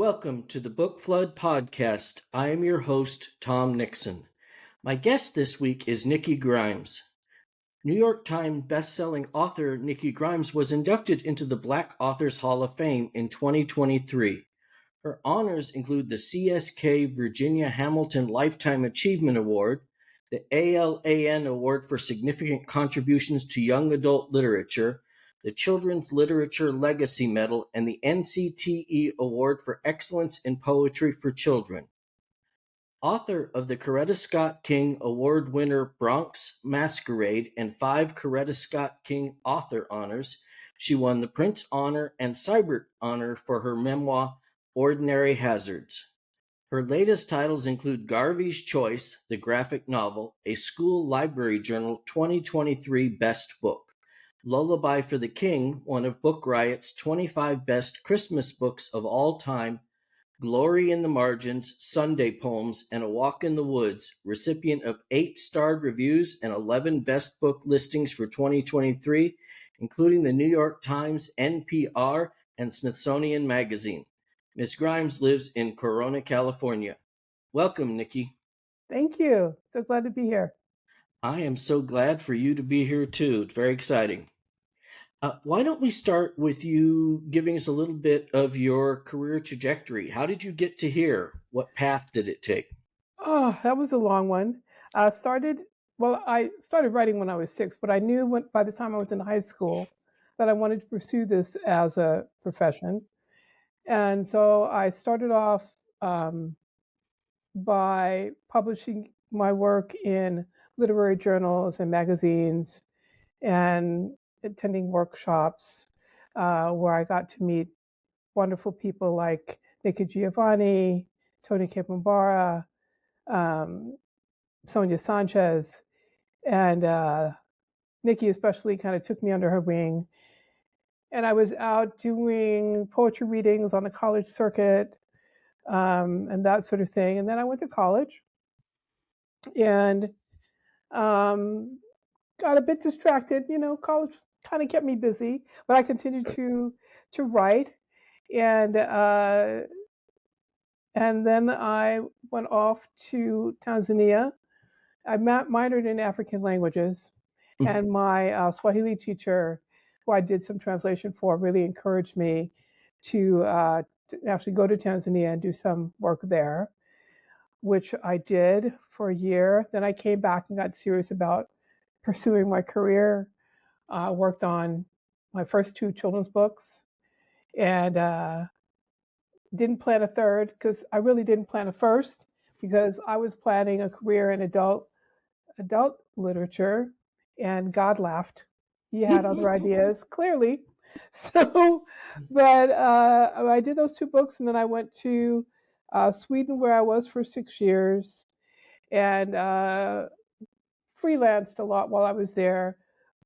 Welcome to the Book Flood Podcast. I am your host, Tom Nixon. My guest this week is Nikki Grimes. New York Times bestselling author Nikki Grimes was inducted into the Black Authors Hall of Fame in 2023. Her honors include the CSK Virginia Hamilton Lifetime Achievement Award, the ALAN Award for Significant Contributions to Young Adult Literature, the Children's Literature Legacy Medal, and the NCTE Award for Excellence in Poetry for Children. Author of the Coretta Scott King Award winner Bronx Masquerade and 5 Coretta Scott King author honors, she won the Printz Honor and Seibert Honor for her memoir Ordinary Hazards. Her latest titles include Garvey's Choice, the graphic novel, a School Library Journal 2023 Best Book, Lullaby for the King, one of Book Riot's 25 best Christmas books of all time, Glory in the Margins, Sunday Poems, and A Walk in the Woods, recipient of 8 starred reviews and 11 best book listings for 2023, including the New York Times, NPR, and Smithsonian Magazine. Ms. Grimes lives in Corona, California. Welcome, Nikki. Thank you. So glad to be here. I am so glad for you to be here too. It's very exciting. Why don't we start with you giving us a little bit of your career trajectory? How did you get to here? What path did it take? Oh, that was a long one. I started writing when I was 6, but I knew by the time I was in high school that I wanted to pursue this as a profession. And so I started off by publishing my work in literary journals and magazines and attending workshops where I got to meet wonderful people like Nikki Giovanni, Tony Kepambara, um, Sonia Sanchez, and Nikki especially kind of took me under her wing. And I was out doing poetry readings on the college circuit and that sort of thing. And then I went to college and um, got a bit distracted. You know, college kind of kept me busy, but I continued to write. And and then I went off to Tanzania. I minored in African languages, and my Swahili teacher, who I did some translation for, really encouraged me to actually go to Tanzania and do some work there, which I did for a year. Then I came back and got serious about pursuing my career. Worked on my first 2 children's books, and didn't plan a third because I really didn't plan a first because I was planning a career in adult literature, and God laughed. He had other ideas, clearly. So, but I did those 2 books, and then I went to Sweden, where I was for 6 years, and freelanced a lot while I was there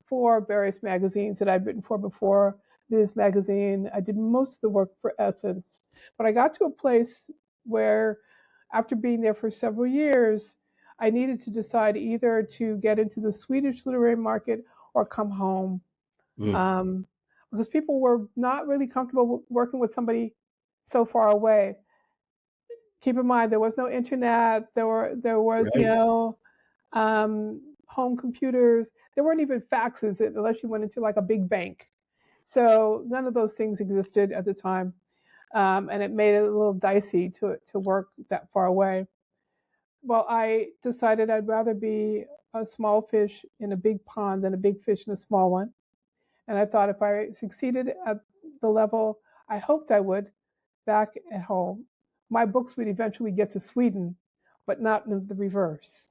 for various magazines that I'd written for before this magazine. I did most of the work for Essence, but I got to a place where, after being there for several years, I needed to decide either to get into the Swedish literary market or come home, um, because people were not really comfortable working with somebody so far away. Keep in mind, there was no internet. There was Right. no home computers. There weren't even faxes unless you went into like a big bank. So none of those things existed at the time, and it made it a little dicey to work that far away. Well, I decided I'd rather be a small fish in a big pond than a big fish in a small one. And I thought if I succeeded at the level I hoped I would back at home, my books would eventually get to Sweden, but not in the reverse.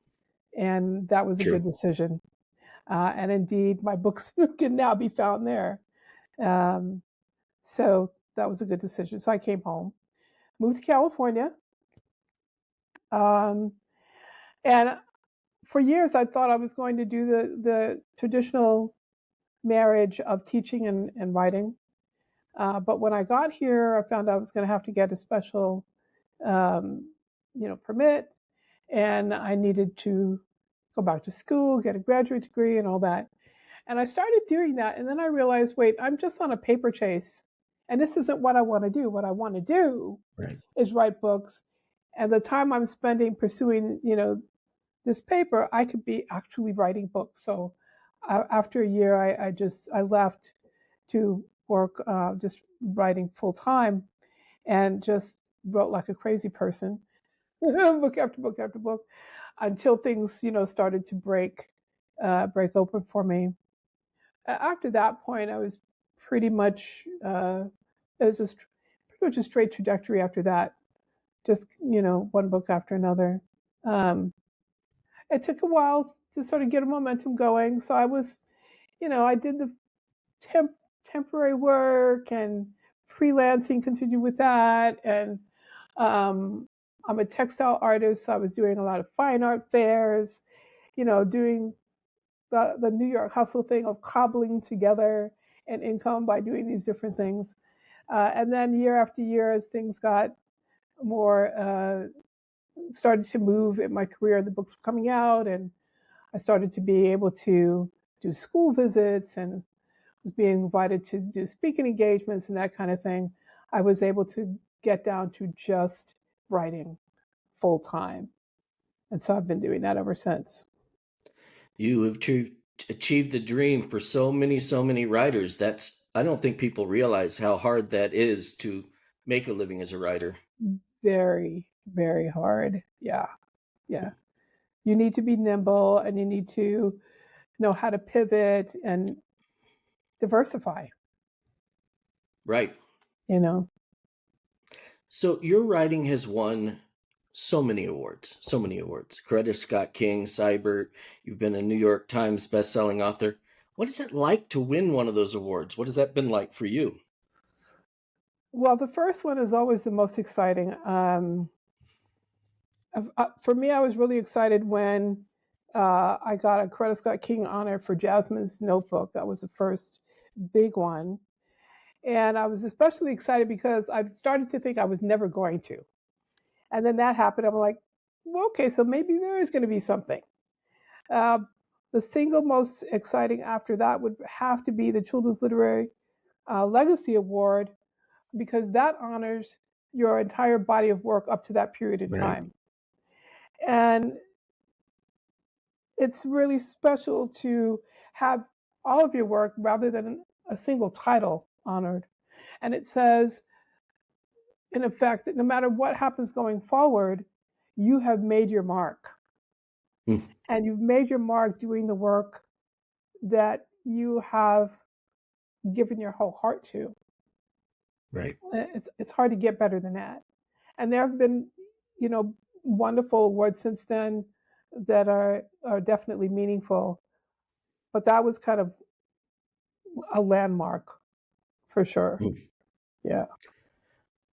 And that was a True. good decision. And indeed, my books can now be found there. Um, so that was a good decision. So I came home, moved to California, um, and for years I thought I was going to do the traditional marriage of teaching and writing. But when I got here, I found I was going to have to get a special, um, permit, and I needed to go back to school, get a graduate degree, and all that. And I started doing that, and then I realized, wait, I'm just on a paper chase, And this isn't what I want to do. What I want to do Right. is write books. And the time I'm spending pursuing, this paper, I could be actually writing books. So after a year, I left to work just writing full time and just wrote like a crazy person, book after book after book, until things started to break open for me. After that point, I was pretty much it was just pretty much a straight trajectory after that. Just one book after another. Um, it took a while to sort of get a momentum going. So I did the temp- temporary work and freelancing, continued with that. And um, I'm a textile artist, so I was doing a lot of fine art fairs, doing the New York hustle thing of cobbling together an income by doing these different things. And then year after year, as things got more started to move in my career, the books were coming out, and I started to be able to do school visits and was being invited to do speaking engagements and that kind of thing. I was able to get down to just writing full time. And so I've been doing that ever since. You have achieved the dream for so many writers. I don't think people realize how hard that is to make a living as a writer. Very, very hard. Yeah. Yeah. You need to be nimble and you need to know how to pivot and diversify, Right. you know. So your writing has won so many awards, so many awards. Coretta Scott King, Cybert, you've been a New York Times best-selling author. What is it like to win one of those awards? What has that been like for you? Well, the first one is always the most exciting. For me, I was really excited when I got a Coretta Scott King honor for Jasmine's Notebook. That was the first big one. And I was especially excited because I started to think I was never going to. And then that happened. I'm like, well, okay, so maybe there is going to be something. Uh, the single most exciting after that would have to be the Children's Literary Legacy Award because that honors your entire body of work up to that period in Right. time. And it's really special to have all of your work rather than a single title honored. And it says, in effect, that no matter what happens going forward, you have made your mark. Mm. And you've made your mark doing the work that you have given your whole heart to. Right. It's hard to get better than that. And there have been, you know, wonderful awards since then that are definitely meaningful. But that was kind of a landmark for sure. Mm. Yeah.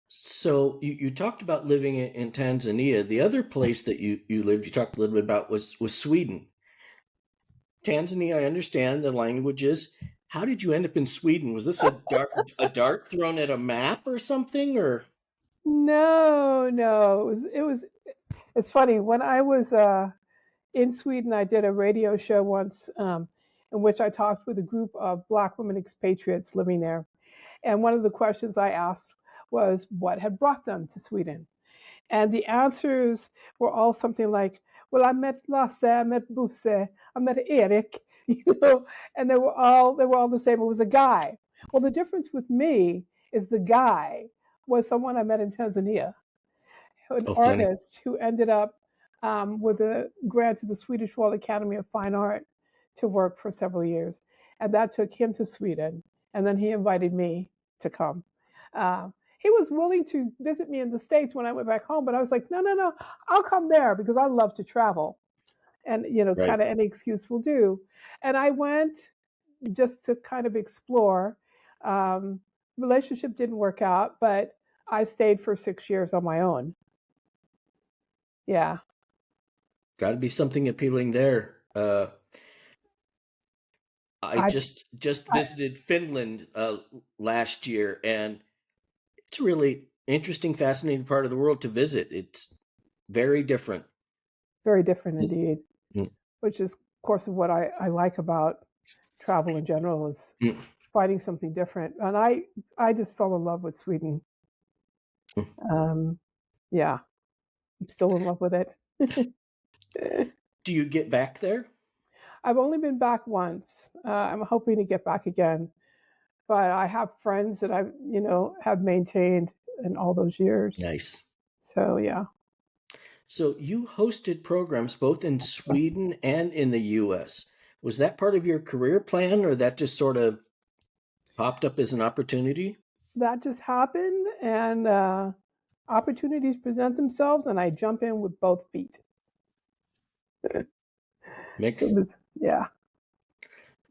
So you talked about living in Tanzania. The other place that you lived, you talked a little bit about was Sweden. Tanzania, I understand the languages. How did you end up in Sweden? Was this a dart thrown at a map or something? Or No, no. It's funny. When I was in Sweden, I did a radio show once in which I talked with a group of Black women expatriates living there. And one of the questions I asked was what had brought them to Sweden? And the answers were all something like, well, I met Lasse, I met Bosse, I met Eric, and they were all the same. It was a guy. Well, the difference with me is the guy was someone I met in Tanzania, an oh, funny. artist who ended up with a grant to the Swedish Royal Academy of Fine Art to work for several years. And that took him to Sweden. And then he invited me to come. He was willing to visit me in the States when I went back home, but I was like, no, no, no, I'll come there because I love to travel. And, Right. kind of any excuse will do. And I went just to kind of explore. Um, Relationship didn't work out, but I stayed for 6 years on my own. Yeah. Got to be something appealing there. I I, just I visited Finland last year, and it's a really interesting, fascinating part of the world to visit. It's very different. very different Mm. indeed, Mm. which is, of course, what I like about travel in general is Mm. finding something different. And I just fell in love with Sweden. Um, yeah, I'm still in love with it. Do you get back there? I've only been back once. I'm hoping to get back again, but I have friends that I've, have maintained in all those years. Nice. So yeah, So you hosted programs both in Sweden and in the US. Was that part of your career plan, or that just sort of popped up as an opportunity? that just happened, and opportunities present themselves, and I jump in with both feet. So it Makes was, yeah.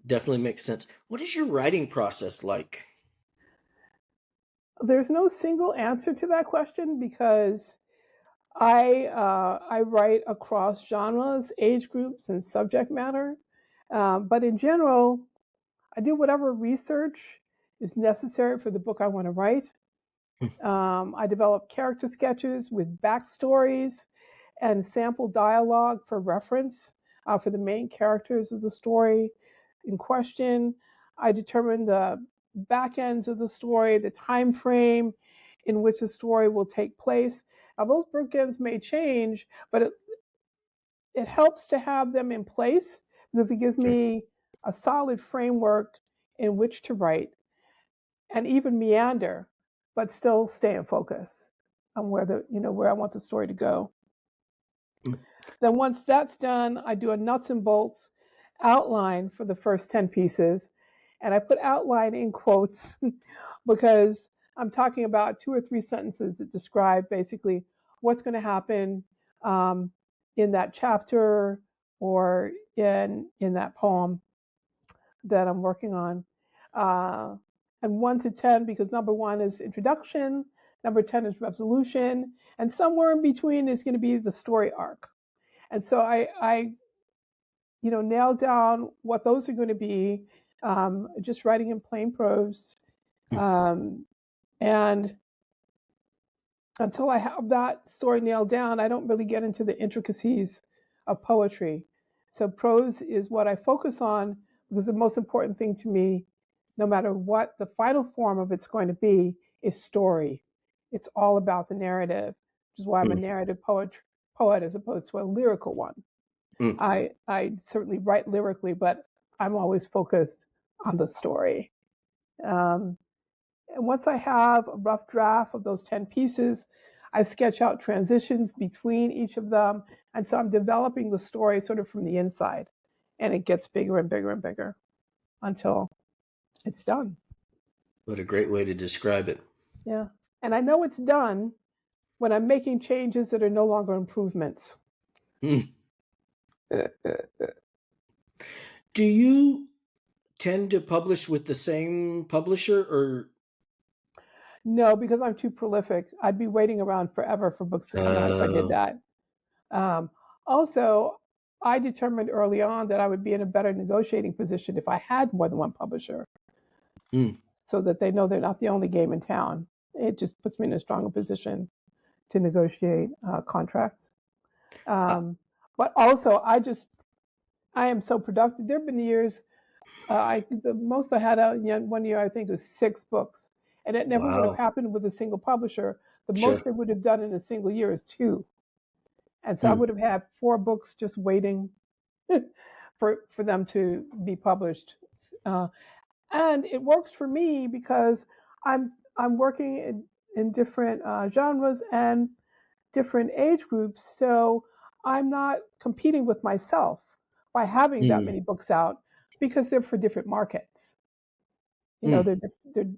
Definitely makes sense. What is your writing process like? There's no single answer to that question because I write across genres, age groups, and subject matter. But in general, I do whatever research is necessary for the book I want to write. I develop character sketches with backstories and sample dialogue for reference for the main characters of the story in question. I determine the back ends of the story, the time frame in which the story will take place. Now, those bookends may change, but it helps to have them in place because it gives Sure. me a solid framework in which to write and even meander, but still stay in focus on where I want the story to go. Mm. Then once that's done, I do a nuts and bolts outline for the first 10 pieces. And I put outline in quotes because I'm talking about 2 or 3 sentences that describe basically what's going to happen um, in that chapter or in that poem that I'm working on. Uh, and 1 to 10, because number 1 is introduction, number 10 is resolution, and somewhere in between is going to be the story arc. And so I nail down what those are going to be, just writing in plain prose. Mm. Um, and until I have that story nailed down, I don't really get into the intricacies of poetry. So prose is what I focus on because the most important thing to me, no matter what the final form of it's going to be, is story. It's all about the narrative, which is why I'm a Mm. narrative poet as opposed to a lyrical one. Mm. I certainly write lyrically, but I'm always focused on the story. Um, and once I have a rough draft of those 10 pieces, I sketch out transitions between each of them. And so I'm developing the story sort of from the inside. And it gets bigger and bigger and bigger until it's done. What a great way to describe it. Yeah. And I know it's done when I'm making changes that are no longer improvements. Mm. Do you tend to publish with the same publisher, or No, because I'm too prolific. I'd be waiting around forever for books to come out if I did uh, that. Um, Also, I determined early on that I would be in a better negotiating position if I had more than one publisher mm, so that they know they're not the only game in town. It just puts me in a stronger position to negotiate contracts. uh, Um, but also, I am so productive. There have been years, the most I had out one year, I think, was 6 books. And it never would have wow, happened with a single publisher. The sure. most they would have done in a single year is 2. And so I Mm. would have had 4 books just waiting for them to be published. Uh, and it works for me because I'm working in different genres and different age groups, so I'm not competing with myself by having that Mm. many books out because they're for different markets. Mm.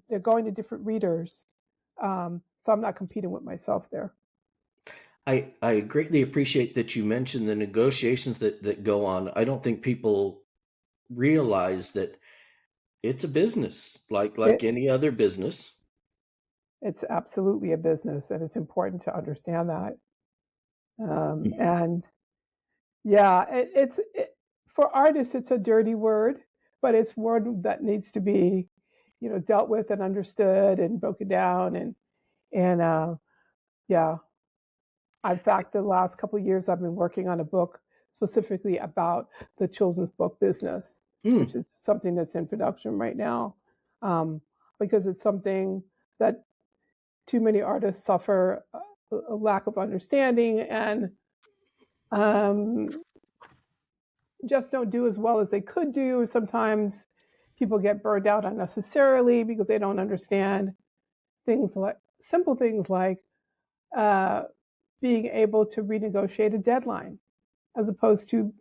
They're going to different readers, so I'm not competing with myself there. I greatly appreciate that you mentioned the negotiations that go on. I don't think people realize that it's a business like It, any other business. it's absolutely a business, and it's important to understand that. Mm. And yeah, for artists, it's a dirty word, but it's a word that needs to be, dealt with and understood and broken down. And yeah, in fact, the last couple of years, I've been working on a book specifically about the children's book business, which Mm. is something that's in production right now. because it's something that too many artists suffer a lack of understanding and um, just don't do as well as they could do. Sometimes people get burned out unnecessarily because they don't understand things like simple things like uh, being able to renegotiate a deadline as opposed to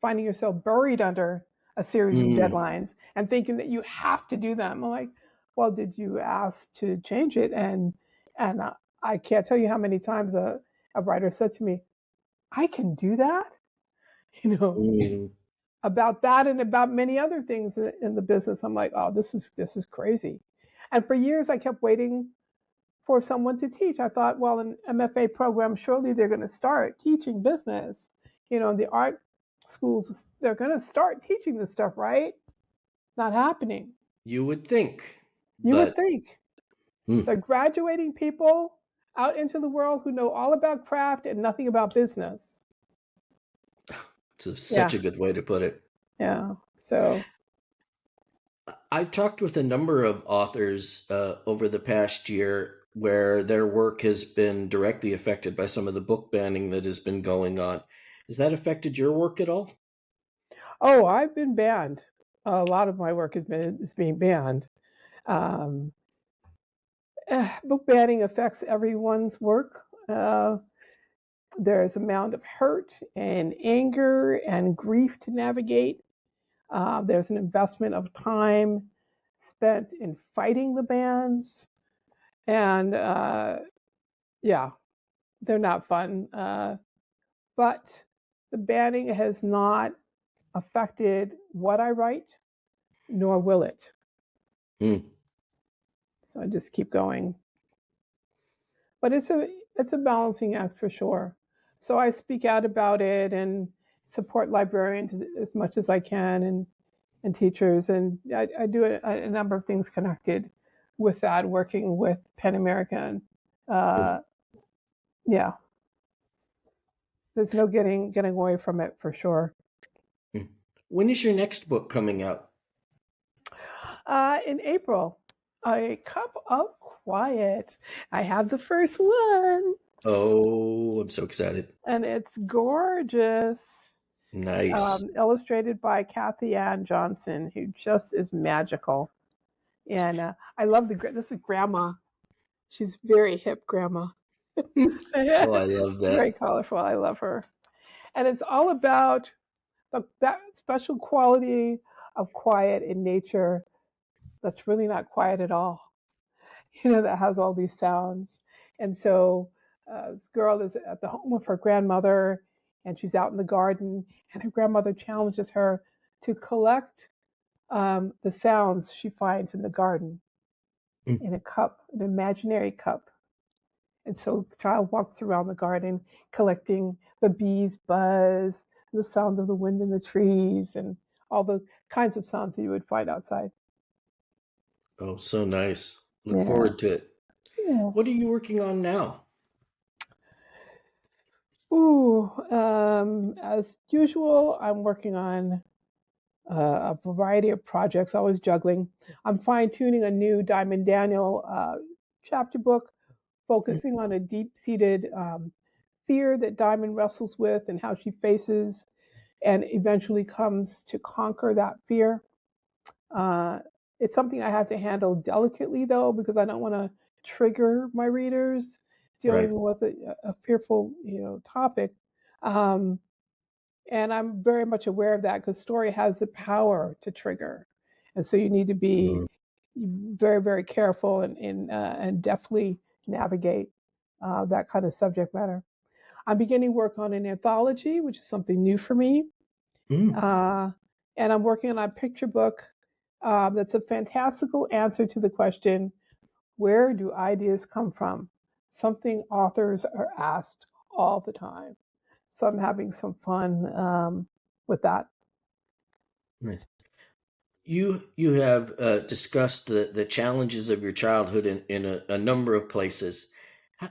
finding yourself buried under a series of Mm. deadlines and thinking that you have to do them. I'm like, well, did you ask to change it? And I can't tell you how many times a writer said to me, I can do that, you know, Mm. about that and about many other things in the business. I'm like, oh, this is crazy. And for years, I kept waiting for someone to teach. I thought, well, an MFA program, surely they're going to start teaching business. The art schools, they're going to start teaching this stuff, right? Not happening. You would think, You would but think. mm, They're graduating people out into the world who know all about craft and nothing about business. such Yeah, a good way to put it. yeah. So, I've talked with a number of authors over the past year where their work has been directly affected by some of the book banning that has been going on. Has that affected your work at all? oh, I've been banned. A lot of my work is being banned. Um, Book banning affects everyone's work. There's amount of hurt and anger and grief to navigate. There's an investment of time spent in fighting the bans, and yeah, they're not fun. But the banning has not affected what I write, nor will it. Mm. So I just keep going. But it's a balancing act for sure. So I speak out about it and support librarians as much as I can and teachers, and I do a number of things connected with that, working with Pen American. Mm. Uh, yeah, there's no getting away from it for sure. Mm. When is your next book coming out? In April, A Cup of Quiet. I have the first one, Oh, I'm so excited. and it's gorgeous. Nice. Illustrated by Kathy Ann Johnson, who just is magical. And I love this is Grandma. She's very hip, Grandma. Oh, I love Very that. colorful. I love her. And it's all about that special quality of quiet in nature that's really not quiet at all, that has all these sounds. And so this girl is at the home of her grandmother, and she's out in the garden, and her grandmother challenges her to collect the sounds she finds in the garden Mm. in a cup, an imaginary cup. And so the child walks around the garden collecting the bees' buzz, the sound of the wind in the trees, and all the kinds of sounds that you would find outside. Oh, so nice. Look Yeah. forward to it. Yeah. What are you working on now? Ooh, as usual, I'm working on a variety of projects, always juggling. I'm fine tuning a new Diamond Daniel chapter book, Mm. focusing on a deep seated fear that Diamond wrestles with and how she faces and eventually comes to conquer that fear. Uh, it's something I have to handle delicately, though, because I don't want to trigger my readers Right. dealing with a fearful, topic. Um, and I'm very much aware of that because story has the power to trigger, and so you need to be Mm. very, very careful and deftly navigate that kind of subject matter. I'm beginning work on an anthology, which is something new for me. Mm. Uh, and I'm working on a picture book that's a fantastical answer to the question, where do ideas come from? Something authors are asked all the time. So I'm having some fun with that. Nice. You have discussed the challenges of your childhood in a number of places.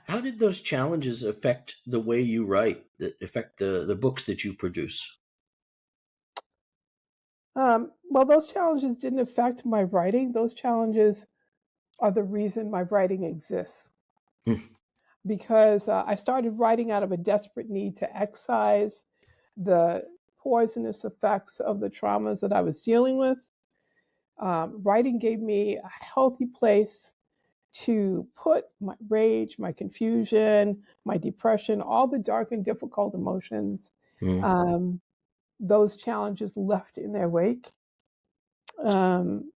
How did those challenges affect the way you write, that affect the books that you produce? Well, those challenges didn't affect my writing. Those challenges are the reason my writing exists. Because I started writing out of a desperate need to excise the poisonous effects of the traumas that I was dealing with. Writing gave me a healthy place to put my rage, my confusion, my depression, all the dark and difficult emotions, Mm. um, those challenges left in their wake. Um,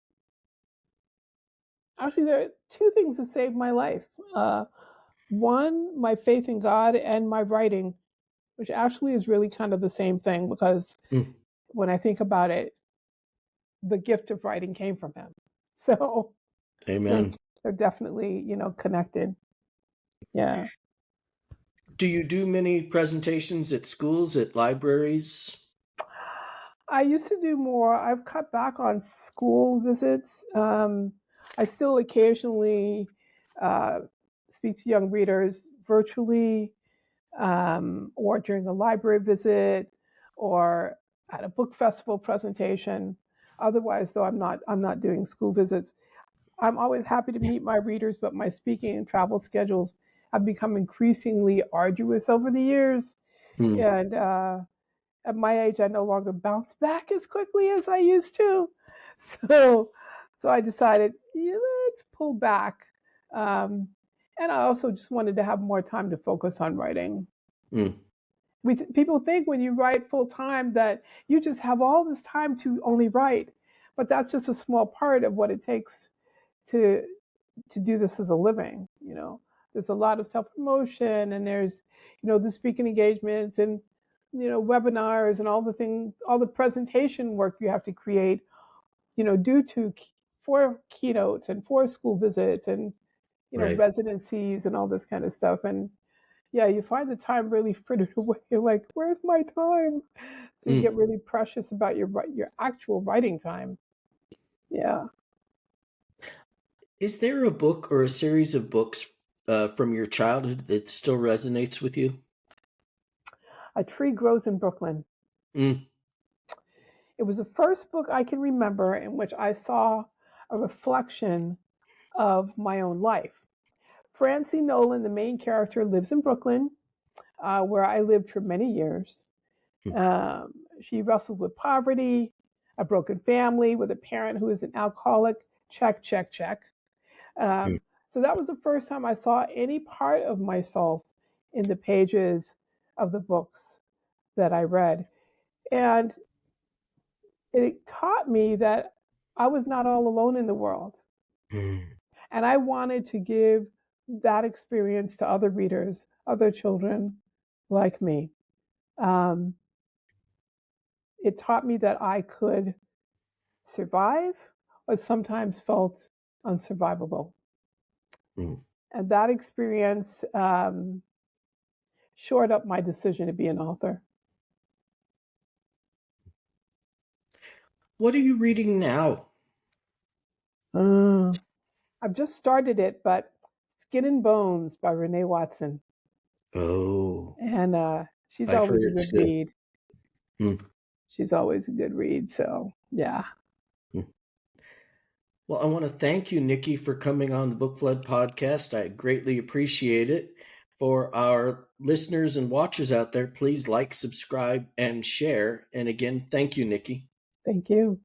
Actually, there are two things that saved my life. One, my faith in God, and my writing, which actually is really kind of the same thing because Mm. when I think about it, the gift of writing came from him. So they're Amen. they're definitely, connected. Yeah. Do you do many presentations at schools, at libraries? I used to do more. I've cut back on school visits. I still occasionally uh, speak to young readers virtually, or during a library visit, or at a book festival presentation. Otherwise, though, I'm not doing school visits. I'm always happy to meet my readers, but my speaking and travel schedules have become increasingly arduous over the years. Mm. And at my age, I no longer bounce back as quickly as I used to. So, so I decided, yeah, let's pull back. Um, and I also just wanted to have more time to focus on writing. Mm. People think when you write full time that you just have all this time to only write, but that's just a small part of what it takes to to do this as a living. There's a lot of self promotion, and there's the speaking engagements, and webinars, and all the things, all the presentation work you have to create, due to for keynotes and for school visits, and Right. residencies and all this kind of stuff. And yeah, you find the time really frittered away. You're like, where's my time? So you get Mm. really precious about your actual writing time. Yeah. Is there a book or a series of books from your childhood that still resonates with you? A Tree Grows in Brooklyn. Mm. It was the first book I can remember in which I saw a reflection of my own life. Francie Nolan, the main character, lives in Brooklyn, where I lived for many years. Mm. She wrestles with poverty, a broken family, with a parent who is an alcoholic. Check, check, check. Mm. So that was the first time I saw any part of myself in the pages of the books that I read. And it taught me that I was not all alone in the world. Mm. And I wanted to give that experience to other readers, other children like me. Um, it taught me that I could survive what sometimes felt unsurvivable. Mm. And that experience shored up my decision to be an author. What are you reading now? Uh, I've just started it, but Skin and Bones by Renee Watson. Oh, And she's I've always heard a it's good good. read. Mm. She's always a good read. So, yeah. Mm. Well, I want to thank you, Nikki, for coming on the Book Flood podcast. I greatly appreciate it. For our listeners and watchers out there, please like, subscribe, and share. And again, thank you, Nikki. Thank you.